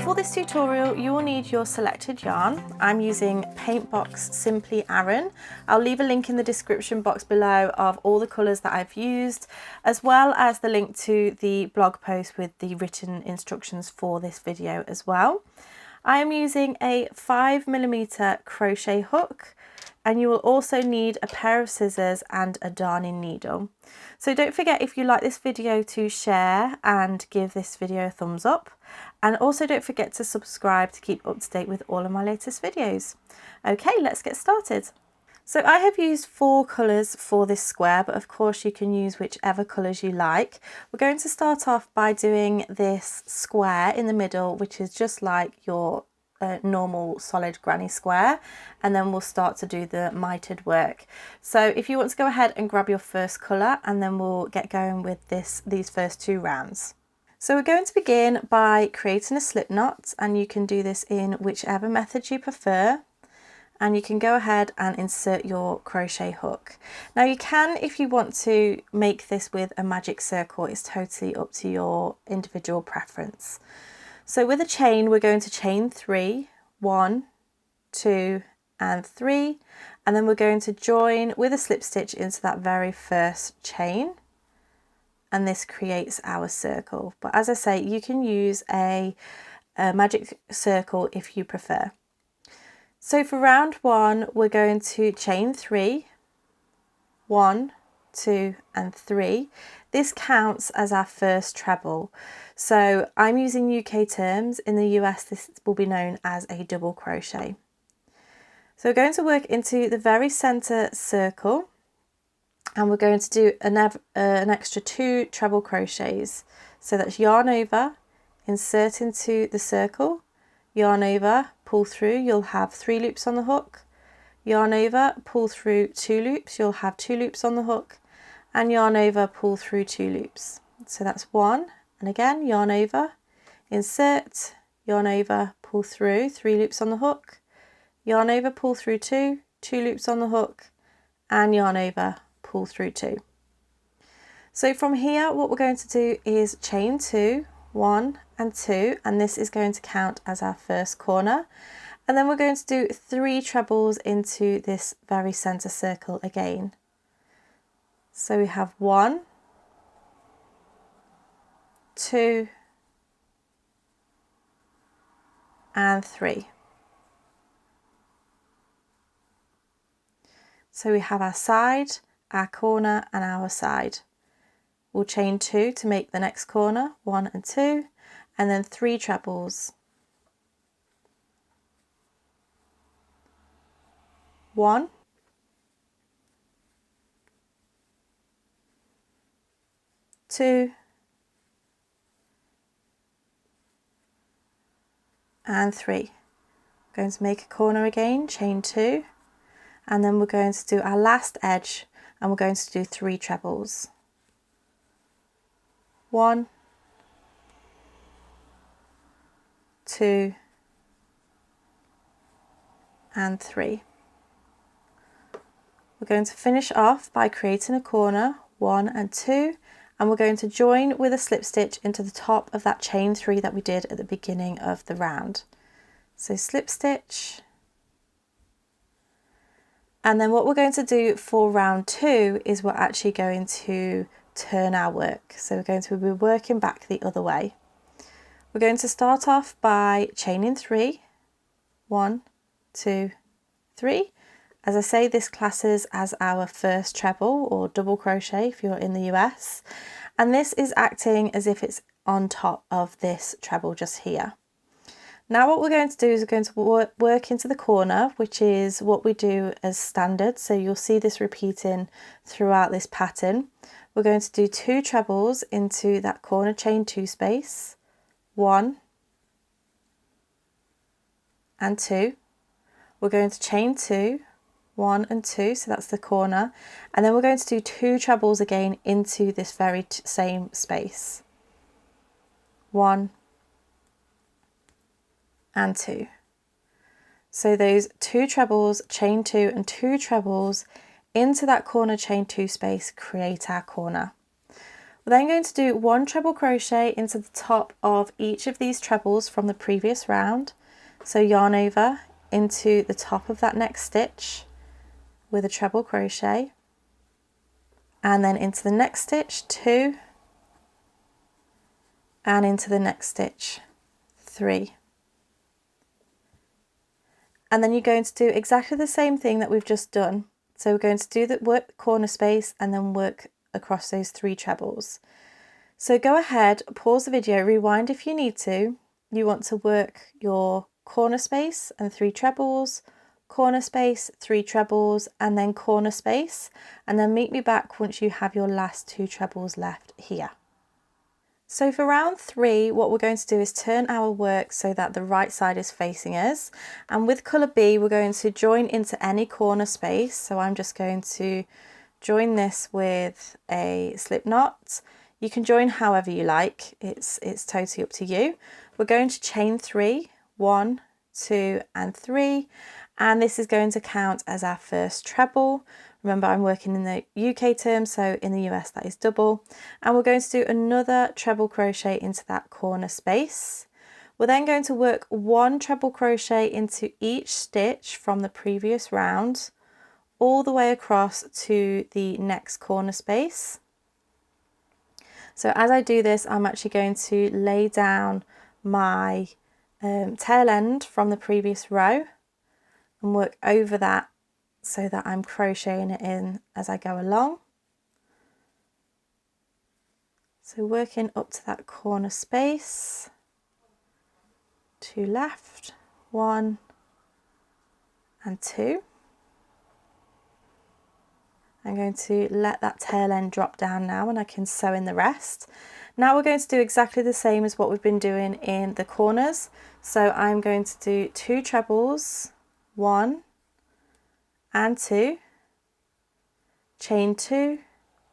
For this tutorial you will need your selected yarn. I'm using Paintbox Simply Aran. I'll leave a link in the description box below of all the colours that I've used, as well as the link to the blog post with the written instructions for this video as well. I am using a 5mm crochet hook, and you will also need a pair of scissors and a darning needle. So don't forget, if you like this video, to share and give this video a thumbs up, and also don't forget to subscribe to keep up to date with all of my latest videos. Okay, let's get started. So I have used 4 colours for this square, but of course you can use whichever colours you like. We're going to start off by doing this square in the middle, which is just like your normal solid granny square, and then we'll start to do the mitered work. So if you want to go ahead and grab your first colour, and then we'll get going with these first 2 rounds. So we're going to begin by creating a slip knot, and you can do this in whichever method you prefer, and you can go ahead and insert your crochet hook. Now you can, if you want to, make this with a magic circle. It's totally up to your individual preference. So with a chain, we're going to chain 3, 1, 2 and 3, and then we're going to join with a slip stitch into that very first chain, and this creates our circle. But as I say, you can use a magic circle if you prefer. So for round 1, we're going to chain 3, 1, 2 and 3. This counts as our first treble. So I'm using UK terms. In the US this will be known as a double crochet. So we're going to work into the very center circle, and we're going to do an extra 2 treble crochets. So that's yarn over, insert into the circle, yarn over, pull through, you'll have 3 loops on the hook, yarn over, pull through 2 loops, you'll have 2 loops on the hook, and yarn over, pull through 2 loops. So that's 1, and again yarn over, insert, yarn over, pull through, 3 loops on the hook, yarn over, pull through 2, 2 loops on the hook, and yarn over, pull through 2. So from here what we're going to do is chain 2, 1 and 2, and this is going to count as our first corner, and then we're going to do 3 trebles into this very center circle again. So we have 1, 2 and 3. So we have our side, our corner and our side. We'll chain 2 to make the next corner, 1 and 2, and then 3 trebles. 1, 2 and 3. We're going to make a corner again, chain 2, and then we're going to do our last edge, and we're going to do 3 trebles. 1, 2 and 3. We're going to finish off by creating a corner, 1 and 2, and we're going to join with a slip stitch into the top of that chain 3 that we did at the beginning of the round. So slip stitch, and then what we're going to do for round 2 is we're actually going to turn our work. So we're going to be working back the other way. We're going to start off by chaining 3, 1, 2, 3. As I say, this classes as our first treble or double crochet if you're in the US, and this is acting as if it's on top of this treble just here. Now what we're going to do is we're going to work into the corner, which is what we do as standard, so you'll see this repeating throughout this pattern. We're going to do 2 trebles into that corner chain 2 space, 1 and 2. We're going to chain 2, 1 and 2, so that's the corner, and then we're going to do 2 trebles again into this very same space, 1 and 2. So those 2 trebles, chain 2 and 2 trebles into that corner chain 2 space create our corner. We're then going to do 1 treble crochet into the top of each of these trebles from the previous round. So yarn over into the top of that next stitch with a treble crochet, and then into the next stitch 2, and into the next stitch 3. And then you're going to do exactly the same thing that we've just done. So we're going to do the work the corner space and then work across those 3 trebles. So go ahead, pause the video, rewind if you need to. You want to work your corner space and 3 trebles, corner space, 3 trebles, and then corner space, and then meet me back once you have your last 2 trebles left here. So for round 3, what we're going to do is turn our work so that the right side is facing us, and with colour B we're going to join into any corner space. So I'm just going to join this with a slip knot. You can join however you like, it's totally up to you. We're going to chain 3, 1, 2 and 3, and this is going to count as our first treble. Remember, I'm working in the UK term, so in the US that is double. And we're going to do another treble crochet into that corner space. We're then going to work 1 treble crochet into each stitch from the previous round, all the way across to the next corner space. So as I do this, I'm actually going to lay down my tail end from the previous row and work over that, so that I'm crocheting it in as I go along. So working up to that corner space, 2 left, 1 and 2. I'm going to let that tail end drop down now and I can sew in the rest. Now we're going to do exactly the same as what we've been doing in the corners. So I'm going to do 2 trebles, 1 and 2, chain 2,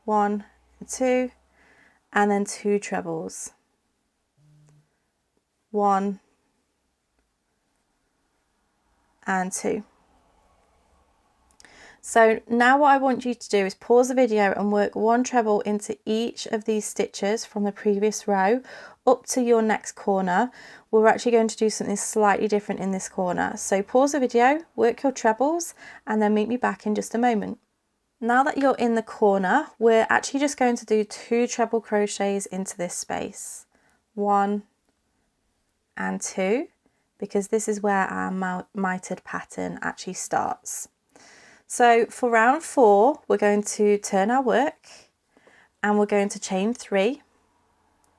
1 and 2, and then 2 trebles, 1 and 2. So now what I want you to do is pause the video and work 1 treble into each of these stitches from the previous row up to your next corner. We're actually going to do something slightly different in this corner. So pause the video, work your trebles, and then meet me back in just a moment. Now that you're in the corner, we're actually just going to do 2 treble crochets into this space, 1 and 2, because this is where our mitered pattern actually starts. So for round 4, we're going to turn our work and we're going to chain 3,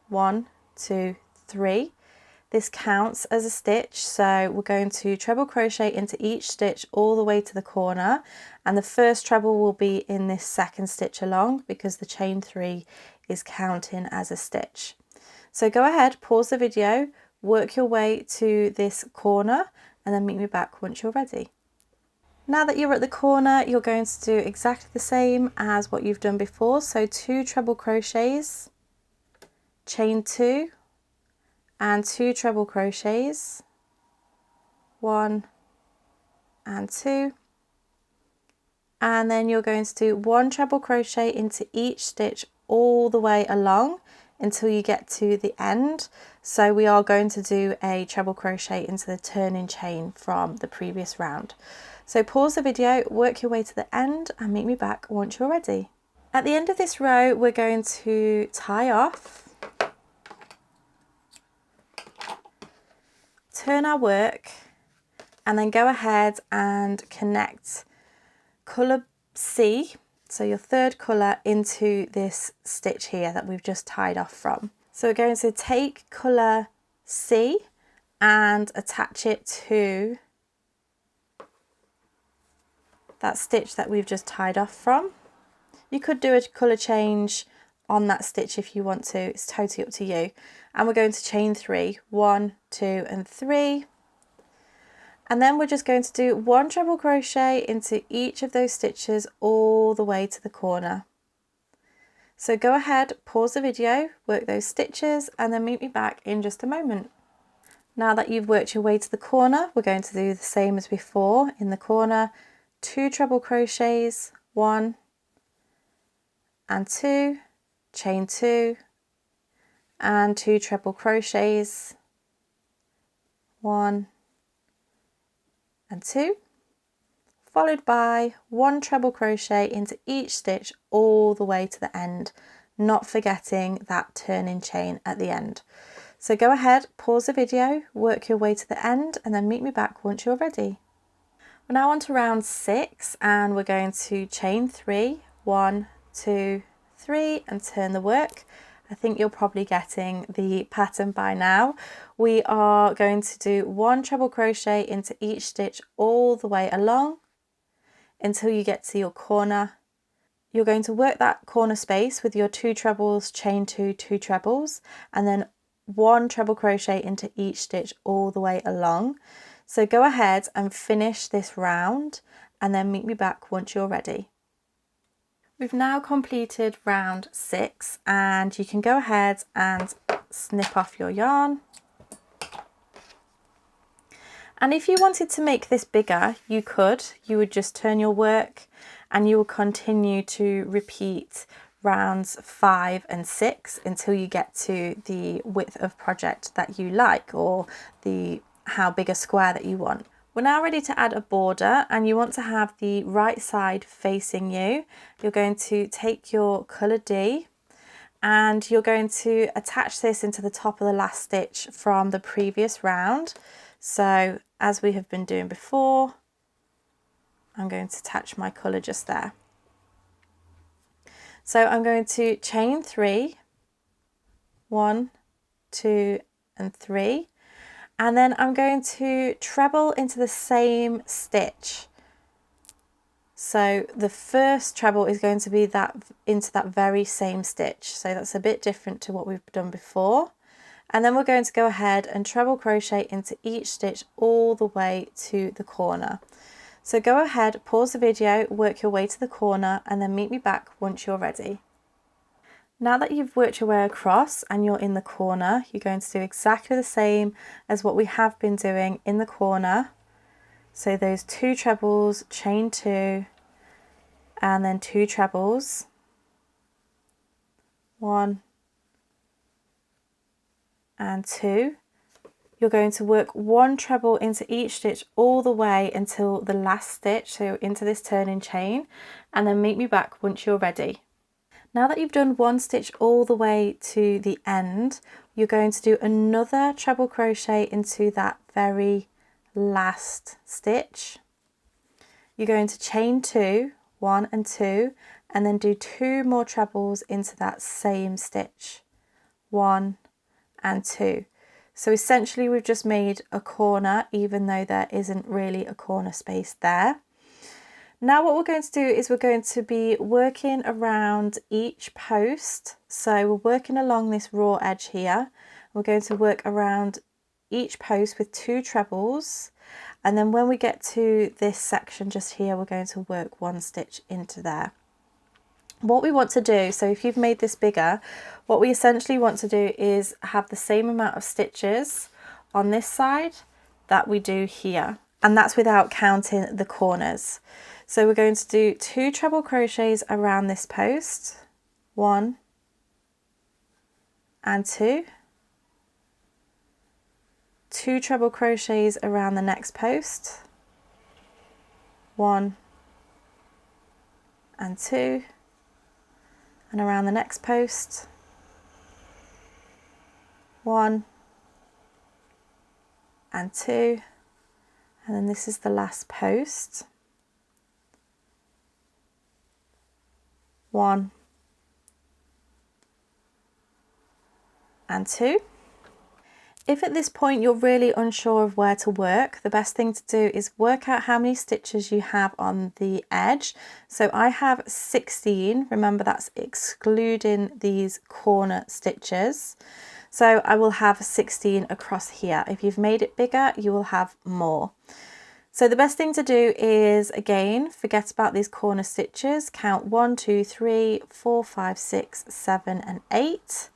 1, 2, 3. This counts as a stitch, so we're going to treble crochet into each stitch all the way to the corner, and the first treble will be in this second stitch along because the chain 3 is counting as a stitch. So go ahead, pause the video, work your way to this corner and then meet me back once you're ready. Now that you're at the corner, you're going to do exactly the same as what you've done before. So 2 treble crochets, chain 2 and 2 treble crochets, 1 and 2, and then you're going to do 1 treble crochet into each stitch all the way along until you get to the end. So we are going to do a treble crochet into the turning chain from the previous round. So pause the video, work your way to the end and meet me back once you're ready. At the end of this row, we're going to tie off, turn our work, and then go ahead and connect colour C, so your 3rd colour, into this stitch here that we've just tied off from. So we're going to take colour C and attach it to that stitch that we've just tied off from. You could do a colour change on that stitch if you want to, it's totally up to you. And we're going to chain 3, 1, 2 and 3, and then we're just going to do 1 treble crochet into each of those stitches all the way to the corner. So go ahead, pause the video, work those stitches and then meet me back in just a moment. Now that you've worked your way to the corner, we're going to do the same as before. In the corner, 2 treble crochets, 1 and 2, chain 2 and 2 treble crochets, 1 and 2, followed by 1 treble crochet into each stitch all the way to the end, not forgetting that turning chain at the end. So go ahead, pause the video, work your way to the end, and then meet me back once you're ready. We're now on to round 6, and we're going to chain 3, 1, 2, 3, and turn the work. I think you're probably getting the pattern by now. We are going to do 1 treble crochet into each stitch all the way along until you get to your corner. You're going to work that corner space with your 2 trebles, chain 2, 2 trebles, and then 1 treble crochet into each stitch all the way along. So go ahead and finish this round and then meet me back once you're ready. We've now completed round 6, and you can go ahead and snip off your yarn. And if you wanted to make this bigger, you could. You would just turn your work and you will continue to repeat rounds 5 and 6 until you get to the width of project that you like, or the how big a square that you want. We're now ready to add a border, and you want to have the right side facing you. You're going to take your colour D and you're going to attach this into the top of the last stitch from the previous round. So as we have been doing before, I'm going to attach my colour just there. So I'm going to chain 3, 1, 2 and 3, and then I'm going to treble into the same stitch. So the first treble is going to be into that very same stitch, so that's a bit different to what we've done before. And then we're going to go ahead and treble crochet into each stitch all the way to the corner. So go ahead, pause the video, work your way to the corner, and then meet me back once you're ready. Now that you've worked your way across and you're in the corner, you're going to do exactly the same as what we have been doing in the corner. So those 2 trebles, chain 2, and then 2 trebles, 1 and 2. You're going to work 1 treble into each stitch all the way until the last stitch, so into this turning chain, and then meet me back once you're ready. Now that you've done 1 stitch all the way to the end, you're going to do another treble crochet into that very last stitch. You're going to chain 2, 1 and 2, and then do 2 more trebles into that same stitch, 1 and 2. So essentially we've just made a corner, even though there isn't really a corner space there. Now what we're going to do is we're going to be working around each post. So we're working along this raw edge here. We're going to work around each post with 2 trebles, and then when we get to this section just here, we're going to work 1 stitch into there. What we want to do, so if you've made this bigger, what we essentially want to do is have the same amount of stitches on this side that we do here, and that's without counting the corners. So we're going to do 2 treble crochets around this post, 1 and 2, 2 treble crochets around the next post, 1 and 2, and around the next post, 1 and 2, and then this is the last post, 1 and 2. If at this point you're really unsure of where to work, the best thing to do is work out how many stitches you have on the edge. So I have 16, remember that's excluding these corner stitches. So I will have 16 across here. If you've made it bigger, you will have more. So the best thing to do is, again, forget about these corner stitches, count 1, 2, 3, 4, 5, 6, 7 and 8.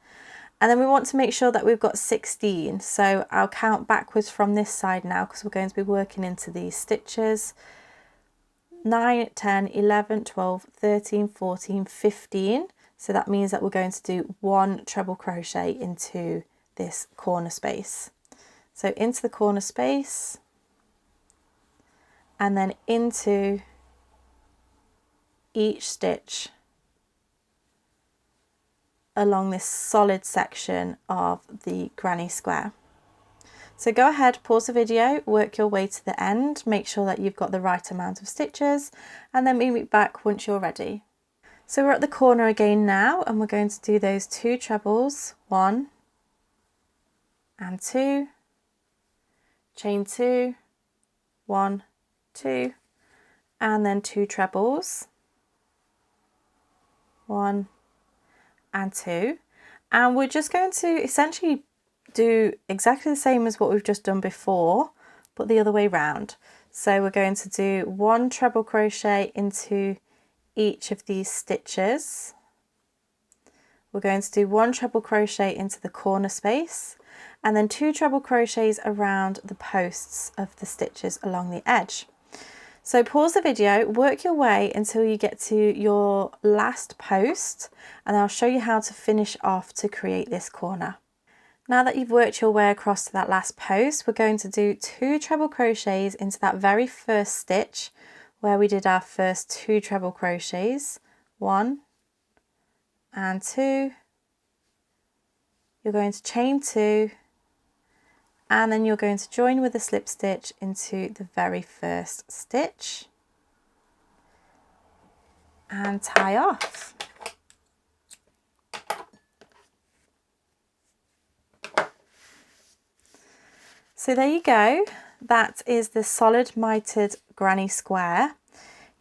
And then we want to make sure that we've got 16. So I'll count backwards from this side now, because we're going to be working into these stitches. 9, 10, 11, 12, 13, 14, 15. So that means that we're going to do 1 treble crochet into this corner space. So into the corner space and then into each stitch along this solid section of the granny square. So go ahead, pause the video, work your way to the end, make sure that you've got the right amount of stitches, and then meet me back once you're ready. So we're at the corner again now, and we're going to do those 2 trebles, 1 and 2, chain 2, 1, 2, and then 2 trebles, 1 and 2, and we're just going to essentially do exactly the same as what we've just done before, but the other way round. So we're going to do 1 treble crochet into each of these stitches. We're going to do 1 treble crochet into the corner space, and then 2 treble crochets around the posts of the stitches along the edge. So pause the video, work your way until you get to your last post, and I'll show you how to finish off to create this corner. Now that you've worked your way across to that last post, we're going to do 2 treble crochets into that very first stitch where we did our first 2 treble crochets, 1 and 2. You're going to chain 2, and then you're going to join with a slip stitch into the very first stitch and tie off. So there you go, that is the solid mitered granny square.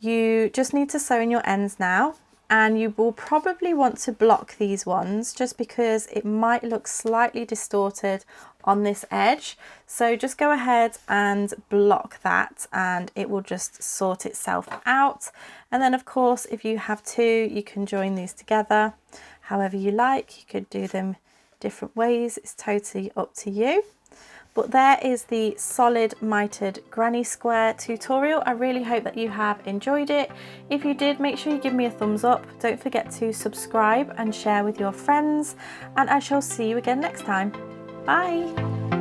You just need to sew in your ends now, and you will probably want to block these ones just because it might look slightly distorted on this edge. So just go ahead and block that and it will just sort itself out. And then of course, if you have 2, you can join these together however you like. You could do them different ways, it's totally up to you. But there is the solid mitered granny square tutorial. I really hope that you have enjoyed it. If you did, make sure you give me a thumbs up. Don't forget to subscribe and share with your friends, and I shall see you again next time. Bye.